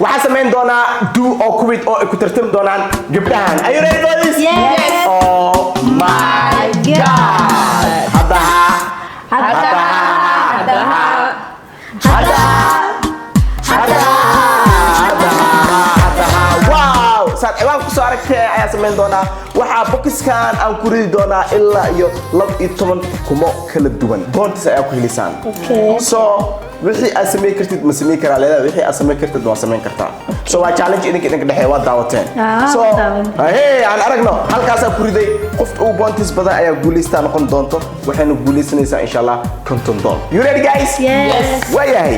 وحسمين دونا do or quit or كترتم دونان قبلها. Are you ready for this? Yes. Oh my God. Wow. Saat awal ku soo aragtay ayaa sameyn doona waxa boxkan aan ku ridi doona ilaa iyo 12 kumo kala duwan. Boontis ayaa ku helisaan. Okay. So wixii aad sameyn kartid ma sameyn karaa leedahay wixii aad sameyn kartid waa sameyn kartaa. So waa challenge idinka dhaxay waa daawateen. So hey aan aragno halkaas aan ku riday qofka uu boontis badan ayaa guuleystaa noqon doonto waxayna guuleysanaysaa insha Allah $50. You ready guys? Yes. Waayahay.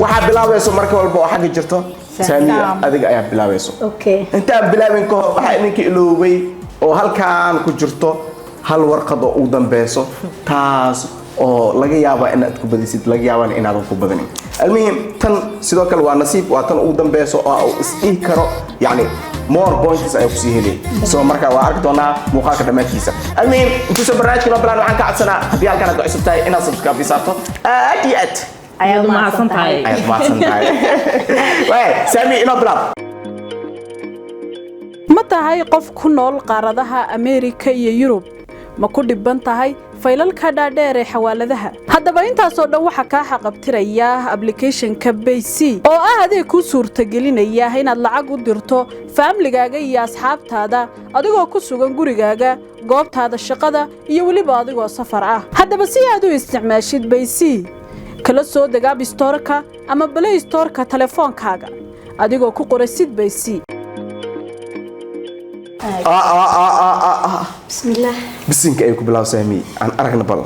Waxa bilaabayso marka walba oo xagga jirto Saamiya adiga ayaa bilaabayso. Okay. Inta bilaabin ko waxa idinka iloobay oo halkaan ku jirto hal warqad oo u dambayso taas oo laga yaabo inaad ku badisid laga yaabo inaad ku badanin. Almuhim tan sidoo kale waa nasiib waa tan u dambayso oo isii karo yani more points ay ku sii helay. So marka waa arki doonaa muuqaalka dhamaadkiisa. Almuhim inta soo barnaamijka ma bilaan waxaan ka codsanaa haddii halkaan aad cusub tahay inaad subscribe saarto aad iyo aad ayaad mahadsan tahay. Way, Sami ino bilaab. Ma tahay qof ku nool qaaradaha Ameerika iyo Yurub ma ku dhiban tahay faylalka dhaadheer ee xawaaladaha haddaba intaas oo dhan waxa ka xaqabtiraya application-ka Payc oo ah adeeg ku suurtagelinaya inaad lacag u dirto family-gaaga iyo asxaabtaada adigoo ku sugan gurigaaga goobtaada shaqada iyo waliba adigoo safar ah haddaba si aad u isticmaashid Payc kala soo deg App Store-ka ama Play Store-ka telefoonkaaga adigoo ku qorasid Payc Bismillah. bisinka ay ku bilaw Sami aan aragna bal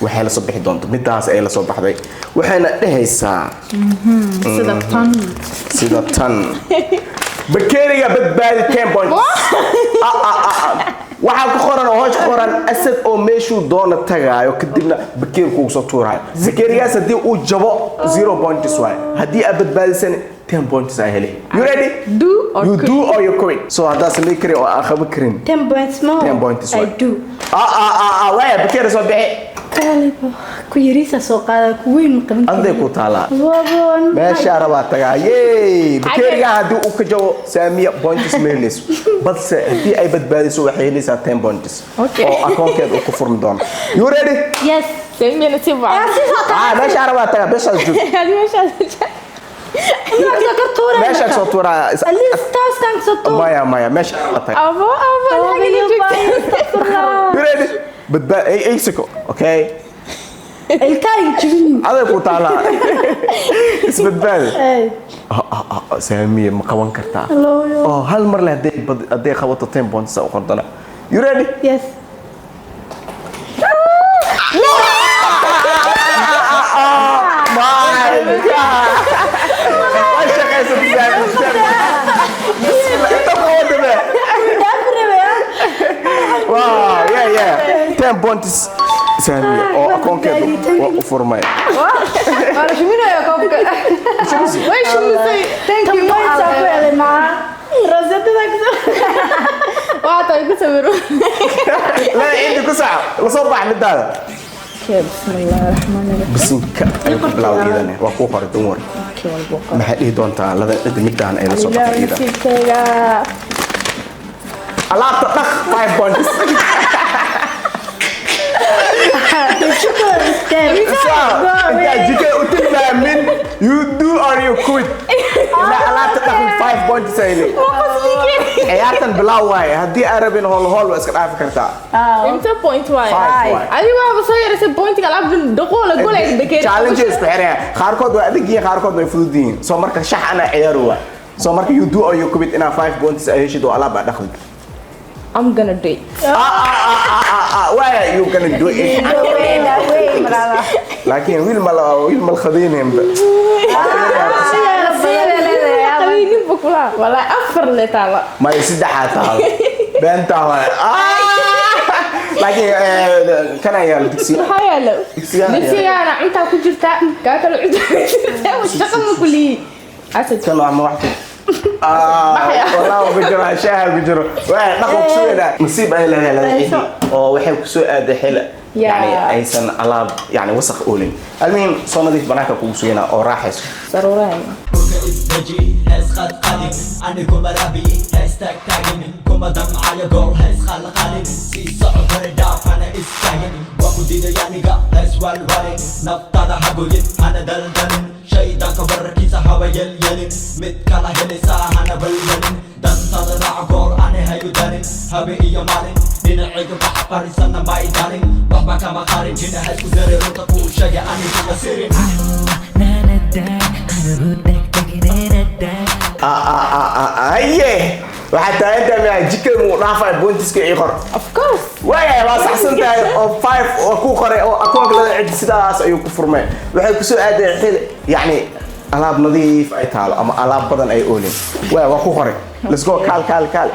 waxay la soo bixi doonto midaas ay la soo baxday waxayna dhehaysaa sida tan bakeriga badbaadi 10 points waxa ku qoran oo hoos qoran asad oo meeshu doona tagaayo kadibna bakerku uu soo tuurayo bakerigaas hadii uu jabo 0 points waay hadii aad badbaadisan 10 points ay helay. You ready? You do or you quit. So hada samee kari oo aan qaban karin 10 points more. 10 points I do. Way bakeri soo bixi Kaliba ku yirisa soo qaada ku weyn qaban. Anday ku taala. Wabon. meesha rabaa tagaa yey bakeriga hadii uu ka jawo Saamiya points meelis balse hadii ay badbaadiso waxay helaysaa 10 points oo akoonkeeda uu ku furmi doono. You ready? Yes. Saamiya nasiib waa. meesha rabaa tagaa bes joog meesha soo tuuraa Alistaaskan soo tuuraa. maya meesha tagaa Abo You ready? Badbaad ay siko okay Ilkaay jibin. aday ku taala isbadbaad Saamiya ma qaban kartaa oo hal mar la hadee qabato 10 points oo qordana. You ready? Yes. Wow, yeah. 10 points Saamiya oo akoonkeeda waa u furmay. Wala shuminaya koobka. Way shumisay. Thank you. Waa tahay ku sawiro. La inta ku sax la soo bax midaada. Bismillahirrahmanirrahim. bisinka ay ku bilowdeen waa ku hor dumar maxay dhigi doontaa lada midaan ay la soo baxayda alaabta dhaq 5 points jike u tilmaamin you do or you quit ila alaabta dhaq 5 points ay ciyaartan bilow waay hadii arabin hol waa iska dhaafi kartaa Inta point waay. waay. Adiga waa soo yaraysa pointiga laab dhaqool golay bakeri. challenges ku xireen qaarkood waa adag yihiin qaarkood way fudud yihiin soo marka shax ana ciyaar waa soo marka you do or you quit ina 5 points ay heshido alaab dhaqan I'm gonna do it. why are you gonna do it لكن ويل مال خدينهم Ini bukula. Wala afar le taala. ما يسد حتى بنتا لكن كان يا الدكسي Hayalo. Nisiga inta ku jirta ka kala cunta. Shaqo ma kuli. Asad. كان عم واحد والله بجرا شاهد بجرا واحد نقول شو هذا نصيب أهل هذا أو وحيد كسوء هذا حلا يعني أيسن على يعني وسخ أولين المهم صار نضيف بناك كوسينا أو راحس Saruraan. اسدجي هاس خد قديم أنا كوما رابي هاستاك تاجني كوما دم على جول هاس خل قديم سي صعب هرداف أنا استاجني وأبو ديدا يعني قا هاس والوالي نبتدا هقولي أنا دلدلين شيطان كبر كيسا هوا يلين متكالا هلسا أنا بلين دنتا دنا عقول أنا هايو دارين هبي إيا مالين دينا عيق بحباري سنة باي دارين بابا كما خارج جينا هاس كزاري روتاكو شاقي أنا كما سيرين ايه وحتى انت مع جيكل مو نافع بونتس كي يقر of course ويا ما صحسن تاي او 5 او كو قري او اكون كلا عد سداس ايو كفرمين waxay ku soo aaday يعني alaab nadiif ay taalo ama alaab badan ay oolin waa ku qoray let's go kaal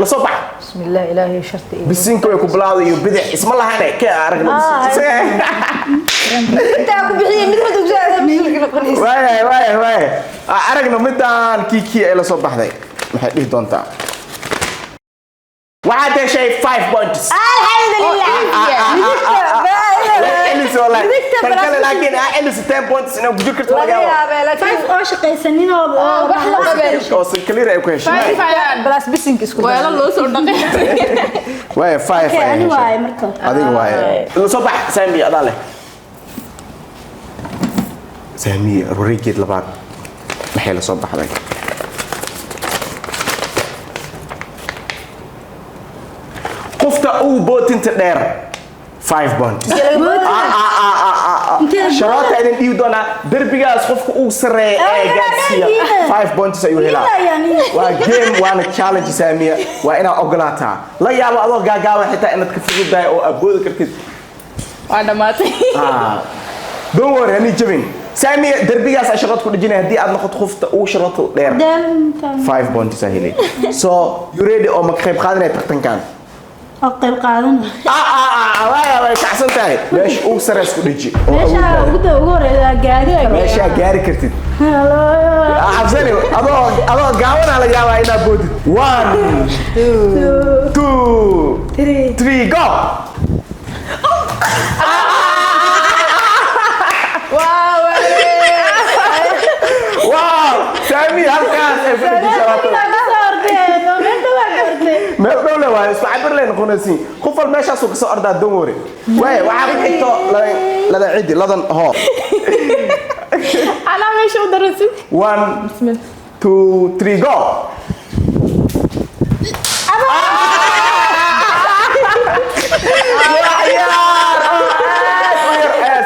la soo bax بسم الله إلهي شرطي bisinka way ku bilaawday iyo bidix isma lahane ka aragna أنت أكو بحية مثل ما تقول waay aragna midaan kiki ay la soo baxday maxay dhigi doontaa waxaad heshay 5 points الحمد لله إليس والله تنكلم لكن إليس 10 points إنه بجو كرت ولا جوا فايف أوش قيسنين أو سكلير أيوة كويس بلاس بيسنج اسكو ويلا لو سو دقيقة واي 5 أنا واي مركب هذيك واي الصباح سامي أضاله سامي روريكيت لبعض محل الصباح هذاك قفتا أو بوت انت دير 5 بونتس شراطة إذن ديو دونا دربيغاس قفك أو سري جاتسيا 5 بونتس أيوه هلا وجيم وانا تشالنج سامية وأنا أقلاتها لا يا الله الله جاوا حتى إنك تفوز داي أو أبوذ كرتيد وانا ماتي don't worry أنا جبين سامية دربيغاس أشغلت كل جنيه هدي أنا خد خفت أو شراطة دير 5 بونتس هيلي so you ready أو مكخيب خادنا تختن كان أقل قادنا واي كعسل تاعي ليش أو سرس كل ليش أقول أقول إذا قاعد ليش جاري كرتيد عفسني أبغى قاون على جاوا إنا بود 1 2 3 go واو سامي هالكاس افرد شراطه ما دولة واي استعبر لين خناسين خفل ماشي سوق سو أردا دموري واي وعاب حيتو لا عيدي لا هو انا ماشي ودرسي 1 2 3 go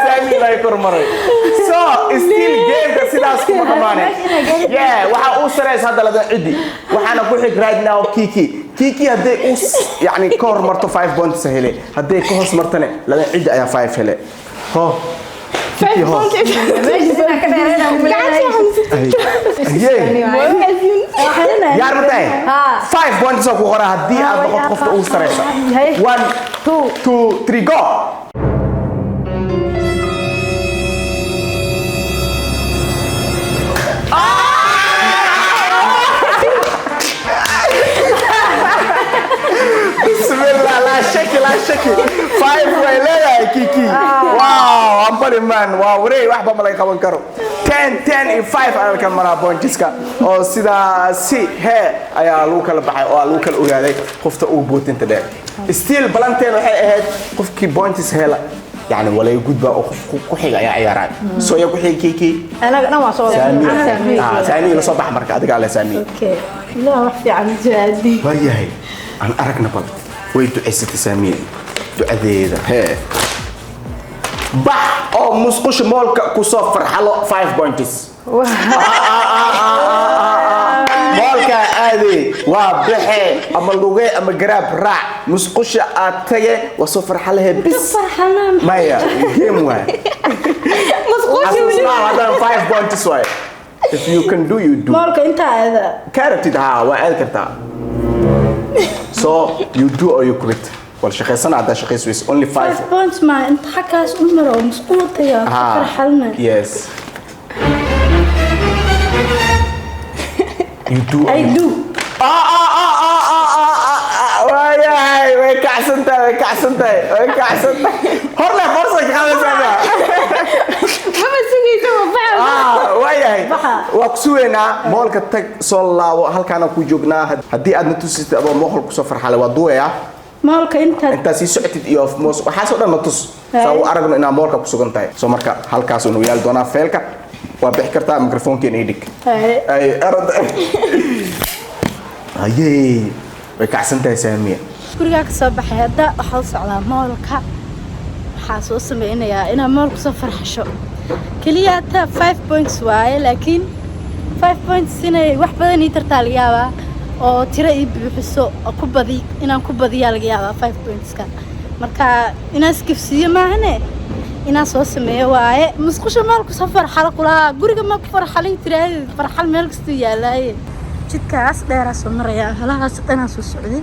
سامي لا يكون مرة so still game كسلاس كم كمانة yeah وح أوسرس هذا لذا عدي وحنا كل حق right now كيكي هدي أوس يعني كور مرتو 5 بونت سهلة هدي كوس مرتنا لذا عدي أيا 5 هلا هو كيكي هو ماشي سنة كده يا رمتاي 5 بونت سوكو غرا هدي أبغى خفت أوسرس 1 2 3 go بسم الله لا شك 5 ولا كيكي واو امبري مان واو ري واحد ما لا يقبل كرو 10 in 5 انا كان مرا بونتسكا او سيدا سي هي ايا لوكال بحي او لوكال اوغاداي قفته او بوت انت ده ستيل بلانتين waxay ahayd qofkii بونتس هلا يعني ولا يقود بقى ku xiga ayaa ciyaaraan soo yagu xig kiki أنا ما صوت سامي la soo bax marka adiga la saami أوكي لا وحدي عن جادي waayahay aan aragna bal way duceysatay saamiye ducadeeda hee bax oo musqusha moolka ku soo farxalo 5 points moolka aadi waa baxe ama luge ama garaab raac musqusha aad tage waa soo farxalahe bis فرحنا maya game waa musqusha hada 5 points way if you can do you do مالك أنت هذا كارتيد ها waa aad kartaa so you do or you quit والشخصنا عدا شخص ويس only 5 5 بونت ما أنت حكاس أمره مسقوط يا فرحنا yes you do I do وياي كعسنتي هرنا فرصة خمس سنة ما سويته وفعل waayahay waa ku sugeynaa moolka tag soo laabo halkaana ku joognaa haddii aad natusitid adoo mooqol kusoo farxale waa duwaya moolka intaad sii socotid iyo waxaasoo dhan natus saa u aragno inaad moolka ku sugan tahay soo marka halkaas uu yaali doonaa feelka waa bixi kartaa mikrofoonkeena ii dhig ay arada ayay way kacsan tahay saamiya gurigaa ka soo baxay hadda waxaa u socdaa moolka waxaa soo sameynayaa inaad moolku soo farxasho keliya hataa 5 points waaye laakiin 5 points inay wax badan ii tartaa laga yaabaa oo tiro ii buuxiso oo inaan ku badiyaa laga yaabaa 5 pointska marka inaan iskifsiiyo maahane inaan soo sameeyo waaye musqusha moolku soo farxala kulaha guriga ma ku farxalin tiraahdeed farxal meel kastuu yaalaaye jidkaas dheeraa soo marayaa halahaas dhanaa soo socday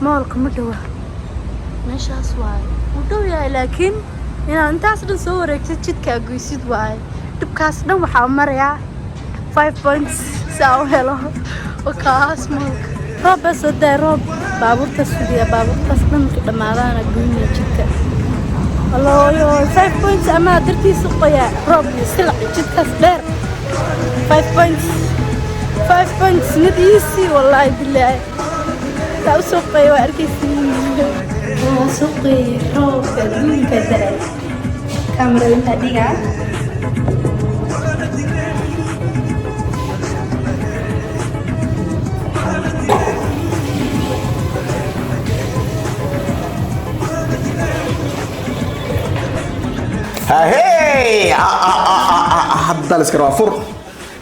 moolka ma dhawa meeshaas waaye wuu dhow yahay laakiin inaad intaas dhan soo wareegtid jidkaa goysid waaye dhibkaas dhan waxaa marayaa 5 points saa u helo wakaas moolka roob baa soo daay roob baabuurtaas fidiya baabuurtaas dhan markay dhammaadaana goynaya jidka wallaayo 5 points amaa dartiisa qoyaa roob iyo silac jidkaas dheer 5 points 5 points mid easy wallahi billahi taa u soo qoya waa arkaysiin waa soo qoyay roobka adduunka daray kamarooyinka dhigaa hey hadda la iska rabaa fur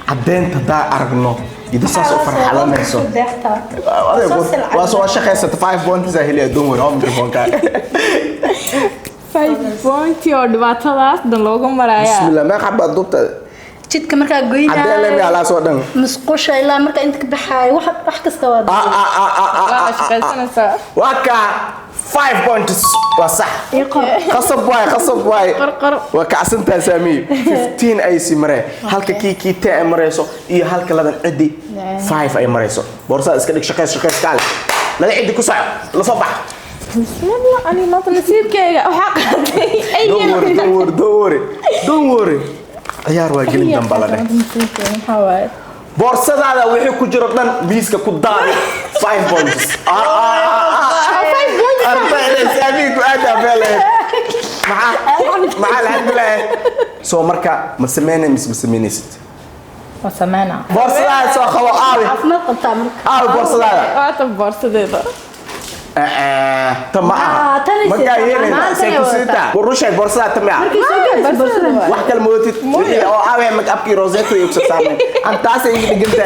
caddeynta haddaa aragno إذا صار فرحة لنا يسوع. واسوا شخص 5 بوينت زاهلية دون ورا ميكروفون كان. 5 بوينت يود باتلاس دون لوجو مرايا. بسم الله ما حب الضبط. jidka markaa goynaa cadeen leeyahay ala soo dhan musqusha ilaa marka inta ka baxay wax kasta waa waa shaqaysanaysaa waka 5 points waa sax qasab waay waa kacsantaa saami 15 ay si mare halka kii taa mareyso iyo halka ladan cidi 5 ay mareyso boorsa iska dhig shaqeys kaal laga cidi ku sac la soo bax bismillah ani ma nasiibkayga waxa qaatay ay don't worry ciyaar waa gelin dambalane boorsadaada wixii ku jiro dhan miiska ku daadi 5 points مع الحمدلله سو مركا ما سمينيست وسمعنا بورصة سو خو آوي عفنا قطع مركا بورصة بورصة تمام مركا يلي سيكوسيتا بروشة بورصة تمام واحد الموتيت أو آوي مك أبكي روزيتو يبسطامي أنت أصلا يجي قلت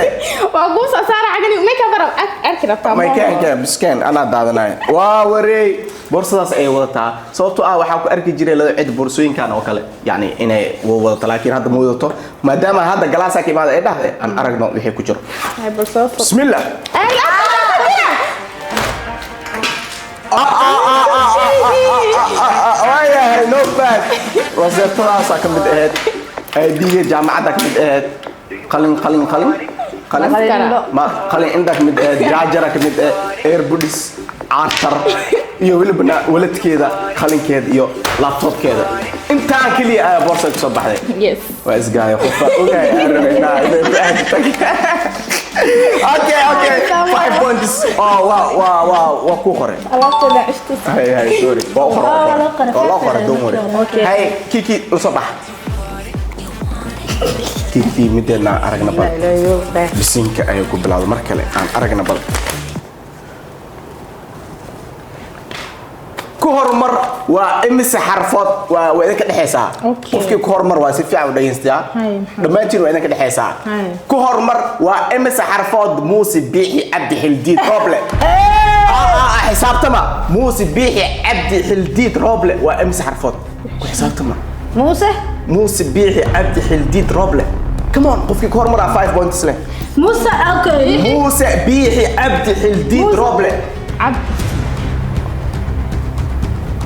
وأقول سأسارع عقلي وما كبر أركب طبعا ما كان بسكان أنا دادنا واوري بورصة أي وضعها صوتو وحاكو أركي جري لو عد بورسوين كان وكله يعني إنه وضع لكن هذا مو وضعه ما دام هذا جلاسة كي ماذا إيه أنا أرجع وحي كجر بسم الله ويا نو باد وزيت راسك مدهد دي جامعتك مدهد قلن ما قلن عندك مدهد جاجرك مدهد ايربودس عطر iyo wilibna waladkeeda qalinkeeda iyo laptopkeeda intaan kaliya boorsa ku soo baxday yes waa isgaayo qof ogaay aragna okay 5 points waa ku qoray alaabtada cishtis hay sorry waa qoray don't worry hay kiki u soo bax kiki midna aragna bal bisinka ay ku bilaawdo mar kale aan aragna bal كهرمر وإمس حرفات وإذا كده حسا وفي كهرمر واسفيع ودينستيا لما تين وإذا كده حسا كهرمر وإمس حرفات موسى بيحي عبد حلديد روبلة حساب تما موسى بيحي عبد حلديد روبلة وإمس حرفات حساب تما موسى بيحي عبد حلديد روبلة كمان وفي كهرمر 5 بوينتس له موسى بيحي عبد حلديد روبلة عبد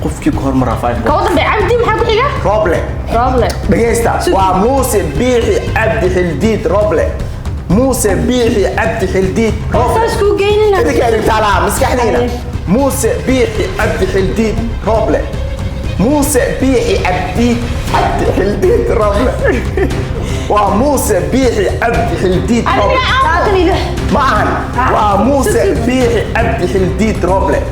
قفكي كهر مرة 5 كوضع بعبدي محاكو حيقة روبلة بجيستا وموسى بيحي عبد حلديد روبلة موسى بيحي عبد حلديد روبلة ساسكو جاينا هذيك اللي تعالى مسكحنينا موسى بيحي عبد حلديد روبلة موسى بيحي عبد حلديد ربله وموسى بيحي عبد حلديد ربله تعطني له معا وموسى بيحي عبد حلديد ربله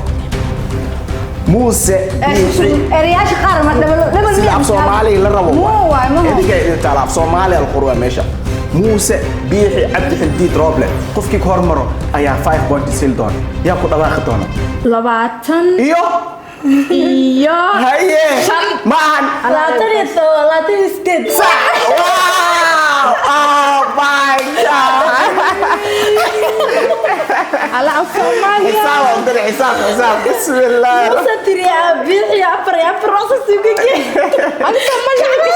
موسى بيحي رياش قار ما دبل سيدي صومالي للربو مو واي مو إذا كنت تعرف صومالي القروة ماشا موسى بيحي عبد حلديد روبله قفكي كورمرو أيا 5 بوينت سيل دون يا كنت أباخد دون لباتن إيو هيا معا لا تري ستيت صح واو أوه ماي جاد على الصومالية حساب عندنا حساب بسم الله ستري بيحي عبر راس السوق أنا صومالية عندي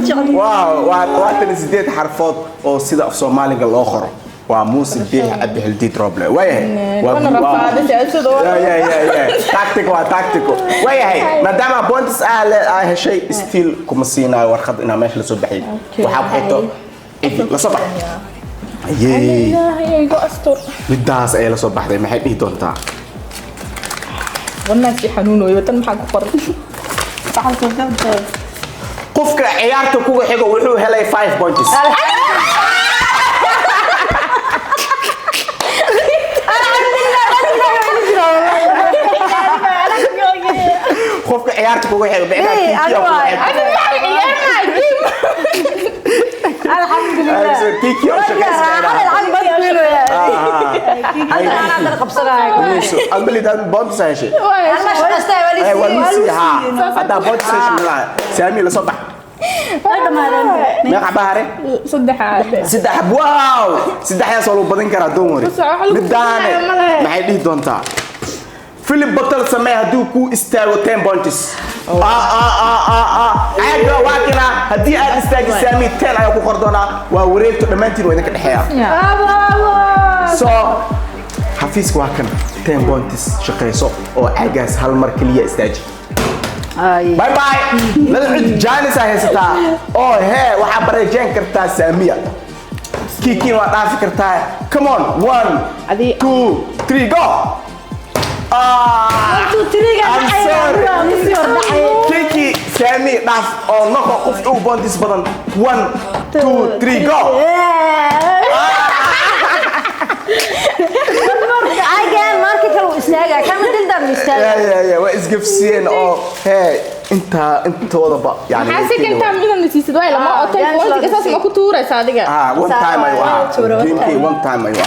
شيء واو واتن سديد حرفات او سيده في سومالي لو وموسى بيحي عبد حلديد روبله وانا رفعت اسد يا تاكتيكو وياهي مادام بونتس اه شيء ستيل كومسينا ورخد انا ماشي لصبحي وحاب حيتو لا صبح يي هي جو استر بداس اي لا صبحدي ما حد دونتا والناس يحنونوا يبتن maxaa ku qoran waxaan soo dabta qofka ciyaarta kugu xigo wuxuu helay 5 points qofka ciyaarta kugu xigo كيكي انا قبصنا أقبلي ده بونت ساشي هذا بونت ساشي لا سامي لصبح ما قباره سدح واو سدح يا صلوا بدن كرا دومري بدانه ما حد دونتا فيلم بطل سماه هدوكو استاغو 10 بونتس عاقا واكنا هدي اد استاغ سامي 10 ايا ku qordona waa wareegto dhamaantiin way ka dhaxeeyaa so xafiiska waa kan 10 boontس shaqeyso oo caagaas hal mar kaliya istaaji باي باي لا عد جانس هيستا او هي waxa bareejeen kartaa saamiya kiki waa dhaafi kartaa come on 1 2 3 go كيكي سامي ضعف او نقو قفت او بونتس بدن 1 2 3 جو عاجان ماركت لو استاجا كم تقدر نستاجا يا واسقفسين او هي انت وضبا يعني حاسك انت من نسيت واي لما قلت اساس ما كنت تورس adiga وان تايم ايوه جيمكي وان تايم ايوه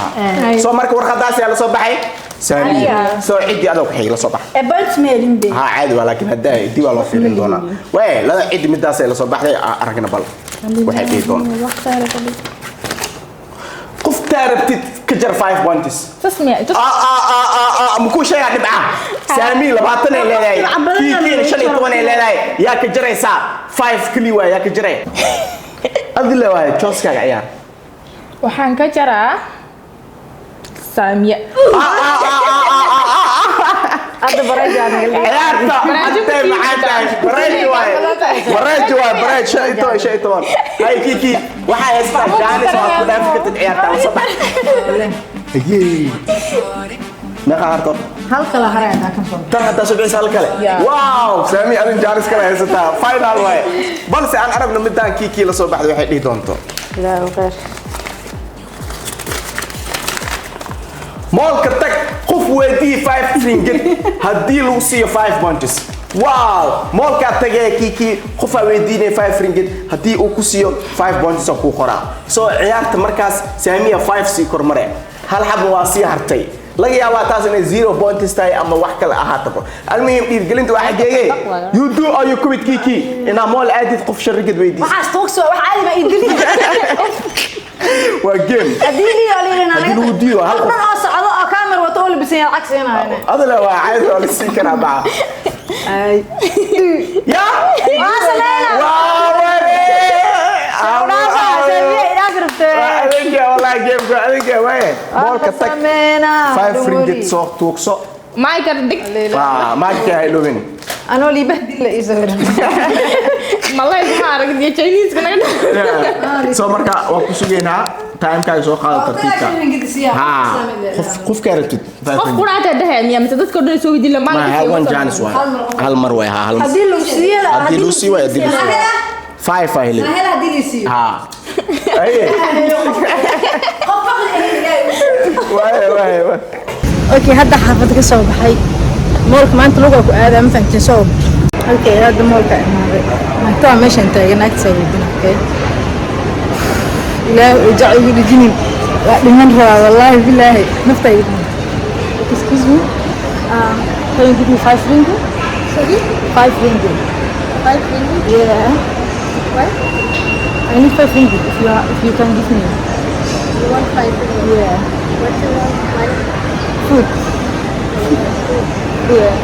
سو marka warqadaas ayaa la soo baxay سامي سو عدي adag xigla soo bax بنت ميلين بي ها عادي ولكن هدا دي waa loo fiirin doona way la cid midaas ay la soo baxday aragna bal waxay dhigi doona qof taarabtid ka jar 5 points تسمع مكو شيء دبعه سامي 20 ay leedahay kii 15 ay leedahay yaa ka jaraysa 5 kali waa yaa ka jaray adile waa jooskaaga ciyaar waxaan ka jaraa saamiya هذا برجع عيارتا حتى معاك برج شيطان هاي كيكي waxaa haysta jaanis waa ku dhaaf ka ciyaarta la sabax ma qaarto هل كلا هراء كم صوت tan soo bixis hal kale wow saami adin jaanis kale haysta final way balse aan aragno midaan kiiki la soo baxday waxay dhigi doonto لا غير مولك تك قف ودي 5 رينجت هدي لو سي 5 بونتس واو مولك تك كيكي قف وديني 5 رينجت هدي او كسيو 5 بونتس ku qora soo ciyaarta markaas saamiya 5 si kormare hal xab waa si hartay laga yaabaa taas inay 0 بونتس tahay ama wax kale ahaato almuhim dhiirgelinta waxa geeyay you do or you quit kiki ina mool aadid qof sharigad weydiis waxaas toogso wax caadi ma idin waa game adili yalina hadii lagu diido hal qof oo socdo oo camera wato oo labisan yahay cagsi inaa adala waa caadi oo la siin karaa baa ay ya waasaleena waaw أذكر والله جيم أذكر وين مولك تك 5 رينجت صوت توكسو ما يكردك ما كان لوين أنا اللي بهدل إيزر والله ما أعرف دي Chinese كنا سو مركا وكسوجينا time kaaga soo qaado tartiibka ha qof kaaratid qof quraacda dhahay miya mid dadka dhan soo weydiin ma hal one chance waa hal mar way hal haddii lagu siiyo haddii loo sii waayo haddii loo sii five file ha aye waay okay hadda xaafad ka soo baxay moolka maanta lugu ku aadaa ma fahamtay soo okay hadda moolka imaaday maanta meeshan taagan agtiisa okay لا وجعوا لي جنين لمن رأى والله بالله نفتح excuse me can you give me 5 ringgit sorry 5 ringgit 5 ringgit yeah what I need 5 ringgit if you can give me you want 5 ringgit yeah what do you want money food yeah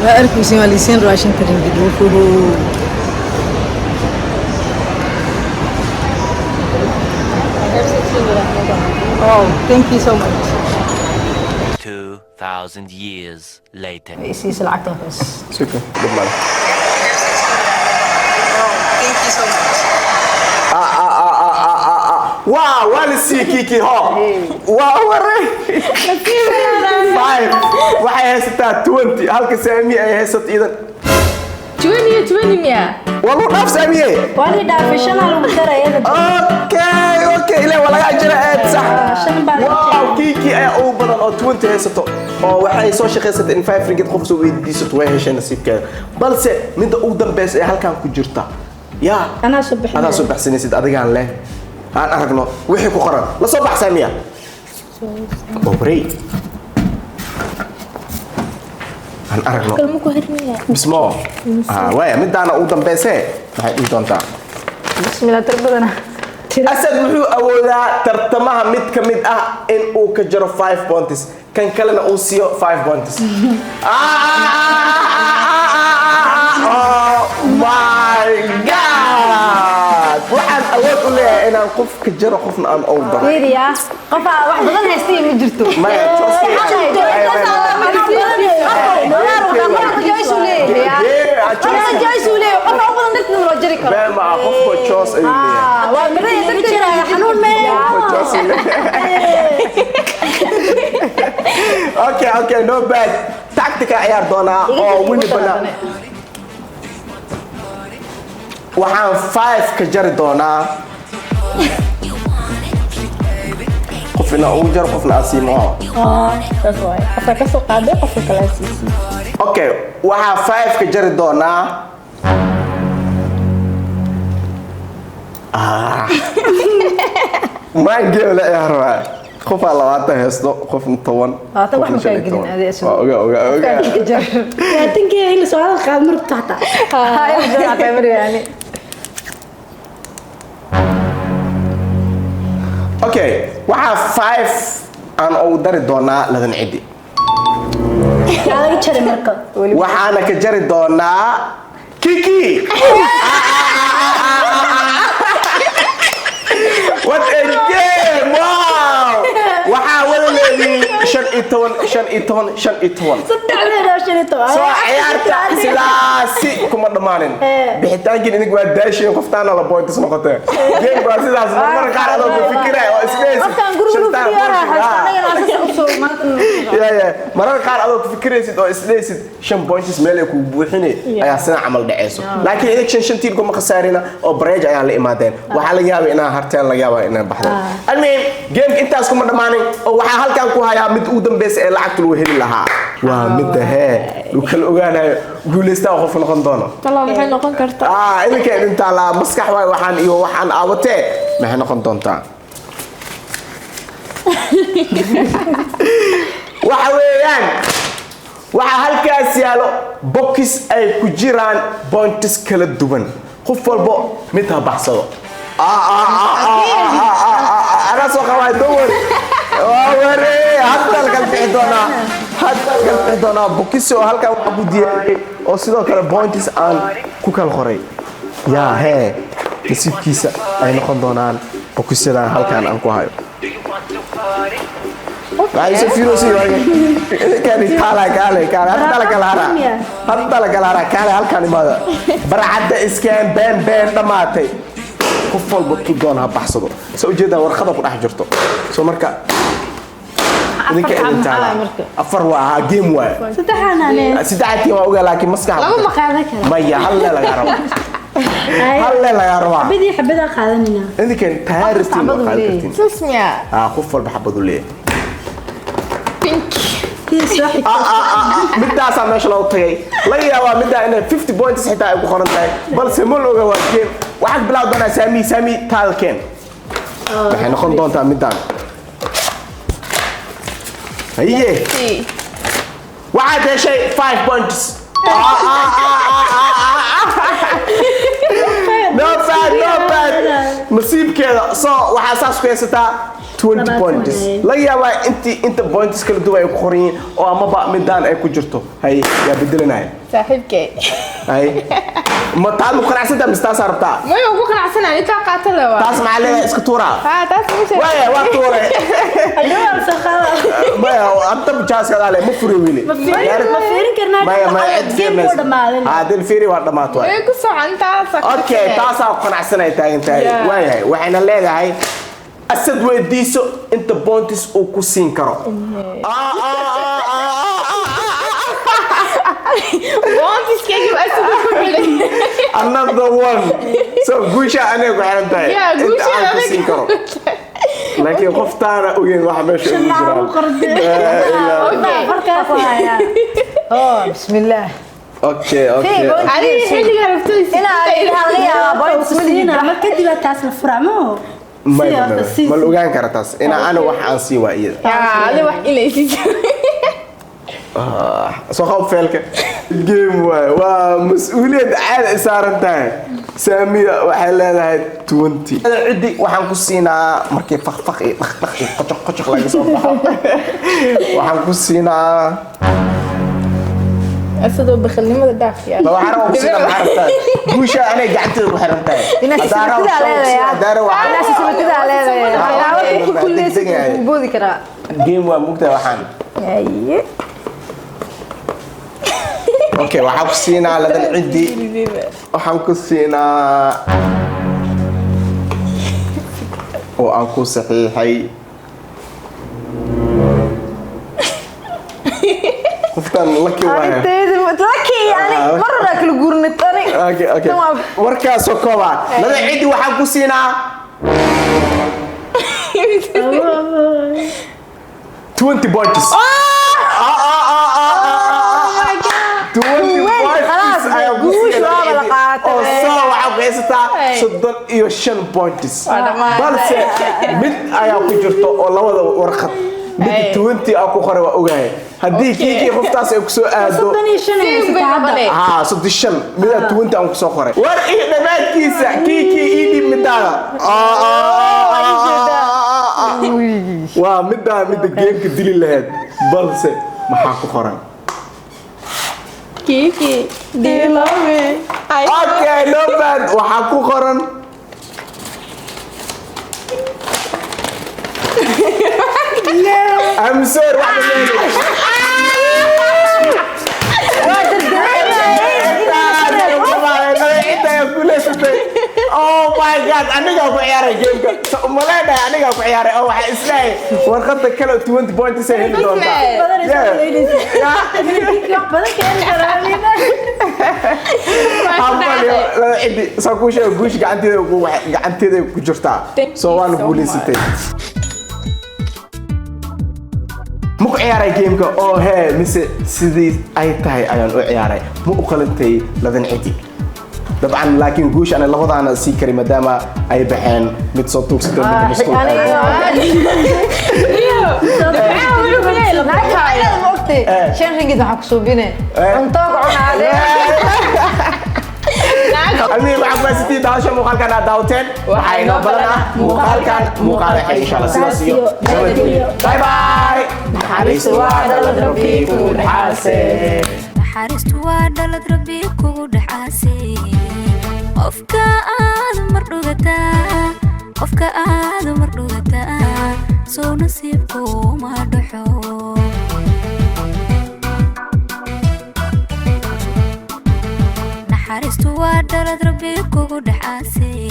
لا أركب سيماليسين راشين ترينجد وفوه Oh, thank you so much. 2,000 years later. إيش العقل بس. شكرا بالله Thank you so much. واو ولا سيكيكي هو واو وري 5 waxay haysataa 20 halka saami ay haysato idan 20 miya والله نفس سامي وأنا دافشنا لو ترى اوكي لا ولا اجر صح عشان بعد واو كيكي ay oo badan oo 20 haysato oo waxay soo shaqeysatay in 5 ringgit qof soo weydiisato way heshay nasiibkeeda balse midda ugu dambeys ee halkan ku jirta yaa أنا صبح adaa soo baxsanaysid adigaan leh aan aragno wixii ku qoran la soo baxsay miya obrey aan aragno bismo waaya midaana ugu dambeysee maxay dhihi doontaa بسم الله تربنا asad wuxuu awoodaa tartamaha mid ka mid ah in uu ka jaro 5 points kan kalena uu siiyo 5 points oh my god waxaan awood u leeyahay inaan qof ka jaro qofna aan ow daro فيديا قفا واحد بدل هستي ما جرتو maya been maa qofka joos ayuu leeyahay okay no bad tactica ciyaar doonaa oo wili banaan waxaan 5 ka jari doonaa qofna uu jar qofna asiimo okay waxaa 5 ka jari doonaa ما نجيب لا يا ربع خوف على وقتها يصدق خوف مطون واحد ما كان قلنا هذا اسمه اوكي يا تنكي هنا سؤال خامر بتاعتها هاي الجماعة تعمل يعني اوكي waxaa 5 aan ugu dari doonaa ladan cidi waxaana ka jari doonaa kiki what a game wow waxaa wada leeyihiin 15 soo ciyaarta sidaasi kuma dhammaanin bixitaankii inig waa daasheen qoftaana la bointis noqotee game waa sidaas mar qaar adoo ku fikiraya oo isleeyay marar qaar adoo ku fikiraysid oo isleeysid 5 points meel ay ku buuxinay ayaa sina camal dhaceyso laakiin idig 5 tiir kuma khasaarina oo break ayaa la imaadeen waxa laga yaabaa inaa harteen laga yaabaa inaa baxdeen almeem game intaas kuma dhammaanin oo waxa halkan ku hayaa mid ugu dambeysay ee lacagta loo heli lahaa waa mid hee loo kala ogaanayo guuleystaa qof noqon doono talaa maxay noqon kartaa idinka inta la maskax waay waxaan iyo waxaan aawatee maxay noqon doontaa waxa weeyaan waxa halkaas yaalo box ay ku jiraan points kala duwan qof walba mid ha baxsado ana soo qabaay dowr ware hadda kal bixi doona box oo halka wax ku diyaariyay oo sidoo kale points aan ku kala qoray yaa hee nasiibkiisa ay noqon doonaan boxyada halkan aan ku hayo Guys, if you don't see right, can it kala. Hatta la galara kala halkan imada. Barcada iskaan been dhamaatay. Qof walba ku doona baxsado. Soo jeeda warqada ku dhex jirto. Soo marka idinka intaala afar waa game waa. Saddexaadii waa ogaa laakiin maskax. Laba ma qaadan karo. Maya hal laga rabo. هل لا يروح بدي حبدا قادنينا انت كان تهرستي وقالتين تسمع خفل بحبدوا ليه بينك كيس واحد مدة سامع شلون طيب لا يا مدة إنه 50 بوينتس حتى يبقى خرنتاي بل سمول لو جواد كين واحد بلا دونا سامي تالكين نحن نخون دون تام مدة هي واحد شيء 5 بوينتس no bad نصيب كذا صو وحاساس كويستا 20 points لا يا انت points كل دواء يقرين او ما بقى ميدان اي كجرتو هي يا بدلنا صاحبك هي ما تعال مقنع سنت مستاس عرفتا ما يبغى مقنع سنة انت قاتله تاس معلي اسكتورا تاس مش ويا وقتورا ايوه سخاله ما انت بجاس كذا عليه مفري ويلي ما فيرين كرنا ما عد فيرنس هذا الفيري واحد ما توي ايه كسو عن تاس اوكي تاس قنع سنه تاي ويا وحنا ليدهي أسد ويديسو أنت بونتس أو كوسين كرو. بونتس كيف أسد وكله. Another one. So قوشة أنا قاعدة. يا قوشة أنا كوسين كرو. لكن خفتانا وين واحد ماشي. بسم الله. أوكي. علي حلي عرفتي. أنا عليها بوينتس مسلينا ما كدي بتاس الفرع ما ما الأوجان كرتاس أنا واحد أنسي وإيد. هذا واحد إلي سخاف فيلك الجيم ومسؤولية عاد صارتها سامية وحلا 20 أنا عندي وحنقصينا مركي فخ قشق لا يصبح وحنقصينا أسد وبخلني ما دافع لو حرام قصينا محرتها بوشة أنا قعدت وحرمتها بودي كرا الجيم ومقتل وحن اوكي waxaan ku siinaa ladan cidi waxaan ku siinaa oo aan ku saxiixay qoftan lucky waa lucky yani marra kala guurnatani okay warkaas oo kooba ladan cidi waxaan ku siinaa 20 points 5 points balse mid ayaa ku jirto oo labada warqad mid 20 ku qoray waa ogahay hadii kiiki qoftaas ay ku soo aado 35 mid 20 aan ku soo qoray war ii dhabaadkiisa kiiki ii dhib midada waa midda geemka dili lahayd balse maxaa ku qoran كيكي دي لامي اوكي نو باد waxaa ku qoran I'm sorry Oh my god aniga ku ciyaaray gameka umaleeday aniga ku ciyaaray oo waxa islay warqada kale 20 points ay heli doontaa sakuusha guush gacanteeda ku jirtaa soo waan guuleysatay muku ciyaaray gameka oo hee mise sidii ay tahay ayaan u ciyaaray mu u qalantay ladan cidi طبعا لكن جوش انا لفظ انا سيكري مدام اي بحين مد صوتوك ستة من المسكوت شان رنجد waxaa ku suubine cunto cunade أمي معك ستي داش مقالكنا داوتين وحينا بلنا مقالكن مقال إن شاء الله سلاسيو باي باي حارس وعدل ربي كود حاسي حارس وعدل ربي كود حاسي qofka aad mardugata soo nasiibku ma dhaxo naxariistu waa dhalad rabbi kugu dhaxaasay